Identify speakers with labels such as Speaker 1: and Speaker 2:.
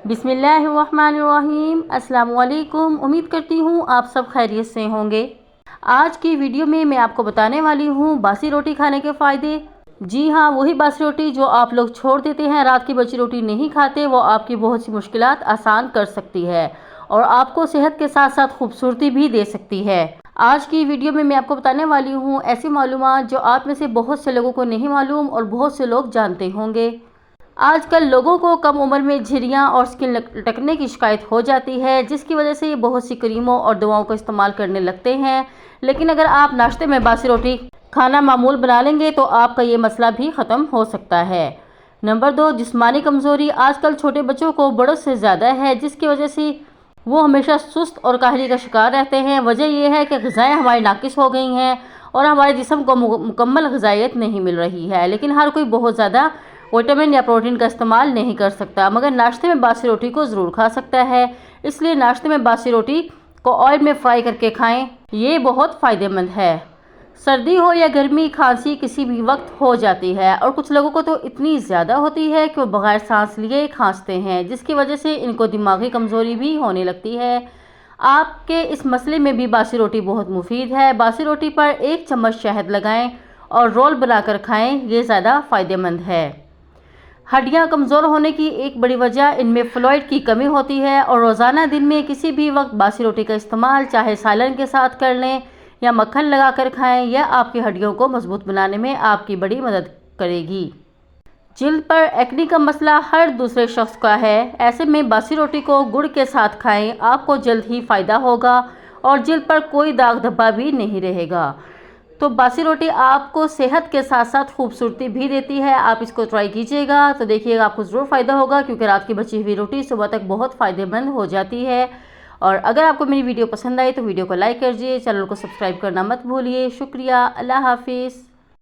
Speaker 1: बिस्मिल्लाहिर्रहमानिर्रहीम। अस्सलाम वालेकुम। उम्मीद करती हूँ आप सब खैरियत से होंगे। आज की वीडियो में मैं आपको बताने वाली हूँ बासी रोटी खाने के फ़ायदे। जी हाँ, वही बासी रोटी जो आप लोग छोड़ देते हैं, रात की बची रोटी नहीं खाते, वो आपकी बहुत सी मुश्किलात आसान कर सकती है और आपको सेहत के साथ साथ खूबसूरती भी दे सकती है। आज की वीडियो में मैं आपको बताने वाली हूँ ऐसी मालूमात जो आप में से बहुत से लोगों को नहीं मालूम और बहुत से लोग जानते होंगे। आजकल लोगों को कम उम्र में झुर्रियाँ और स्किन लटकने की शिकायत हो जाती है, जिसकी वजह से ये बहुत सी क्रीमों और दवाओं का इस्तेमाल करने लगते हैं। लेकिन अगर आप नाश्ते में बासी रोटी खाना मामूल बना लेंगे तो आपका ये मसला भी ख़त्म हो सकता है। नंबर 2, जिस्मानी कमज़ोरी। आजकल छोटे बच्चों को बड़ों से ज़्यादा है, जिसकी वजह से वो हमेशा सुस्त और काहली का शिकार रहते हैं। वजह यह है कि ग़िज़ाएँ हमारी नाकिस हो गई हैं और हमारे जिस्म को मुकम्मल ग़िज़ाइयत नहीं मिल रही है। लेकिन हर कोई बहुत ज़्यादा विटामिन या प्रोटीन का इस्तेमाल नहीं कर सकता, मगर नाश्ते में बासी रोटी को ज़रूर खा सकता है। इसलिए नाश्ते में बासी रोटी को ऑयल में फ्राई करके खाएं, ये बहुत फ़ायदेमंद है। सर्दी हो या गर्मी, खांसी किसी भी वक्त हो जाती है और कुछ लोगों को तो इतनी ज़्यादा होती है कि वो बग़ैर सांस लिए खांसते हैं, जिसकी वजह से इनको दिमागी कमज़ोरी भी होने लगती है। आपके इस मसले में भी बासी रोटी बहुत मुफीद है। बासी रोटी पर 1 चम्मच शहद लगाएं और रोल बनाकर खाएं, ये ज़्यादा फ़ायदेमंद है। हड्डियां कमज़ोर होने की एक बड़ी वजह इनमें फ्लोइड की कमी होती है और रोज़ाना दिन में किसी भी वक्त बासी रोटी का इस्तेमाल चाहे सालन के साथ कर लें या मक्खन लगाकर खाएं, यह आपकी हड्डियों को मजबूत बनाने में आपकी बड़ी मदद करेगी। जिल्द पर एक्ने का मसला हर दूसरे शख्स का है, ऐसे में बासी रोटी को गुड़ के साथ खाएं, आपको जल्द ही फ़ायदा होगा और जिल्द पर कोई दाग धब्बा भी नहीं रहेगा। तो बासी रोटी आपको सेहत के साथ साथ खूबसूरती भी देती है। आप इसको ट्राई कीजिएगा तो देखिएगा आपको ज़रूर फ़ायदा होगा, क्योंकि रात की बची हुई रोटी सुबह तक बहुत फ़ायदेमंद हो जाती है। और अगर आपको मेरी वीडियो पसंद आई तो वीडियो को लाइक कीजिए, चैनल को सब्सक्राइब करना मत भूलिए। शुक्रिया। अल्लाह हाफिज़।